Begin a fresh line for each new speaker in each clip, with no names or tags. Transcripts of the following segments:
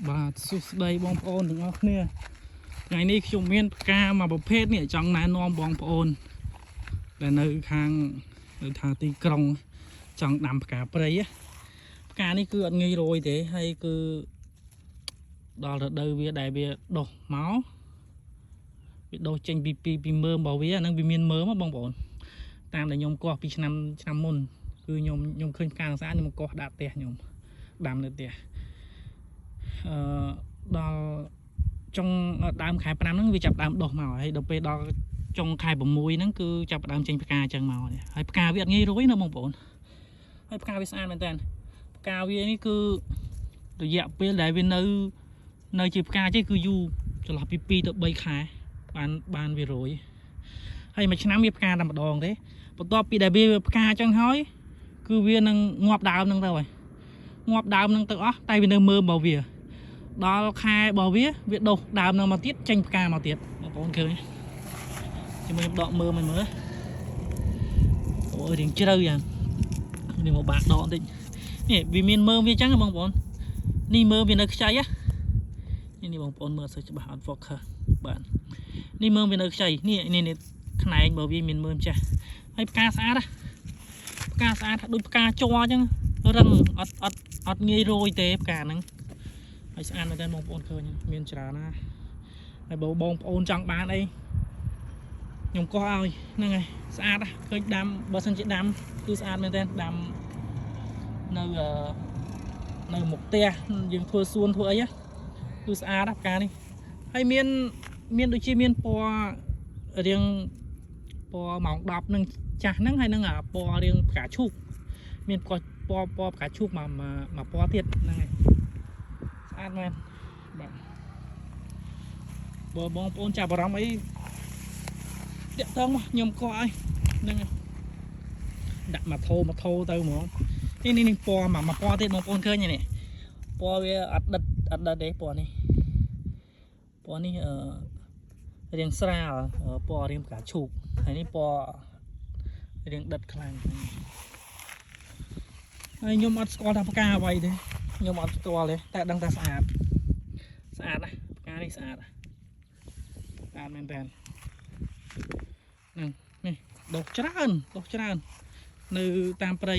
បាទសួស្តីបងប្អូនទាំងអស់គ្នាថ្ងៃនេះខ្ញុំមានផ្កាមួយប្រភេទនេះចង់ណែនាំបងប្អូនដែលនៅខាងនៅថាទីក្រុងចង់ដាំផ្កាព្រៃផ្កានេះគឺអត់ងាយរយទេហើយគឺដល់រដូវវាដែលវាដុះមកវាដុះចេញពីមើមរបស់វាអាហ្នឹងវាមានមើមបងប្អូនតាមដែលខ្ញុំកោះពីឆ្នាំមុនគឺខ្ញុំឃើញផ្កាស្អាតខ្ញុំកោះដាក់ផ្ទះខ្ញុំដាំនៅផ្ទះដល់ចុងដើមខែ5ហ្នឹងវាចាប់ដើមដុះមកហើយដល់ពេលដល់ចុងខែ6ហ្នឹងគឺចាប់ដើមចេញផ្កាអញ្ចឹងមកហើយផ្កាវាអត់ងាយរយណាបងប្អូនហើយផ្កាវាស្អាតមែនតើផ្កាវានេះគឺរយៈពេលដែលវានៅជាផ្កាចេះគឺយូរចន្លោះពី2ទៅ3ខែបានវារយហើយមួយឆ្នាំវាផ្កាតែម្ដងទេបន្ទាប់ពីដែលវាផ្កាអញ្ចឹងហើយគឺវានឹងងាប់ដើមហ្នឹងទៅហើយងាប់ដើមហ្នឹងទៅអស់តែវានៅមើមរបស់វាដល់ខែរបស់វាដុះដើមនឹងមកទៀតចេញផ្កាមកទៀតបងប្អូនឃើញជាមួយខ្ញុំដកមើមឲ្យមើលអូរៀងជ្រៅយ៉ាងនេះមកបាក់ដកបន្តិចនេះវាមានមើមវាអញ្ចឹងបងប្អូននេះមើមវានៅខ្ចីនេះបងប្អូនមើលសើច្បាស់អត់ focus បាទនេះមើមវានៅខ្ចីនេះខ្នែងរបស់វាមានមើមចាស់ហើយផ្កាស្អាតផ្កាស្អាតដូចផ្កាជ័រអញ្ចឹងរឹងអត់ងាយរយទេផ្កាហ្នឹងហើយស្អាតមែនតើបងប្អូនឃើញមានច្រើនណាហើយបងប្អូនចង់បានអីខ្ញុំកោះឲ្យហ្នឹងហើយស្អាតឃើញដាំបើសិនជាដាំគឺស្អាតមែនតើដាំនៅមុខផ្ទះយើងធ្វើសួនធ្វើអីគឺស្អាតផ្កានេះហើយមានដូចជាមានពណ៌រៀងពណ៌ម៉ោង10នឹងចាស់ហ្នឹងហើយនឹងពណ៌រៀងផ្កាឈូកមានពណ៌ផ្កាឈូកមកពណ៌ទៀតហ្នឹងហើយស្អាតមែនបាទបើបងប្អូនចាប់អារម្មណ៍អីតាក់ទងមកខ្ញុំកោះឲ្យហ្នឹងដាក់មកធោទៅហ្មងនេះពណ៌មកពណ៌ទៀតបងប្អូនឃើញនេះពណ៌វាអត់ដិតទេពណ៌នេះរៀងស្រាលពណ៌រៀងផ្កាឈូកហើយនេះពណ៌រៀងដិតខ្លាំងហើយខ្ញុំអត់ស្គាល់ថាផ្កាអ្វីទេខ្ញុំអត់ស្គាល់ទេតែដឹងថាស្អាតណាផ្កានេះស្អាតមែនតើហ្នឹងនេះដុះច្រើននៅតាមព្រៃ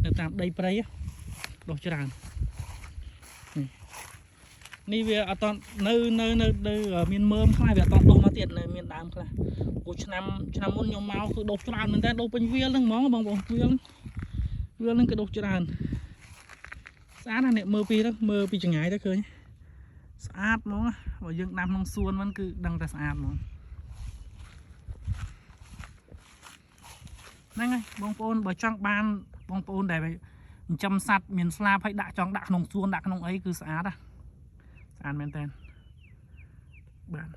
នៅតាមដីព្រៃដុះច្រើននេះវាអត់តនៅមានមើមខ្លះវាអត់តដុះមកទៀតនៅមានដើមខ្លះព្រោះឆ្នាំមុនខ្ញុំមកគឺដុះច្រើនមែនតើដុះពេញវាលហ្នឹងហ្មងបងប្អូនវាលហ្នឹងគឺដុះច្រើនស្អាតណាស់នេះមើលពីចម្ងាយទៅឃើញស្អាតហ្មងបើយើងដាំក្នុងសួនហ្នឹងគឺដឹងតែស្អាតហ្មងហ្នឹងហើយបងប្អូនបើចង់បានបងប្អូនដែលចិញ្ចឹមសត្វមានស្លាបហើយចង់ដាក់ក្នុងសួនដាក់ក្នុងអីគឺស្អាតស្អាតមែនតើបាទ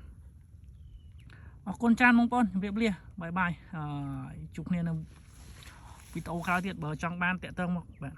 អរគុណច្រើនបងប្អូនជម្រាបលាបាយជួបគ្នានៅវីដេអូក្រោយទៀតបើចង់បានតាក់ទងមកបាទ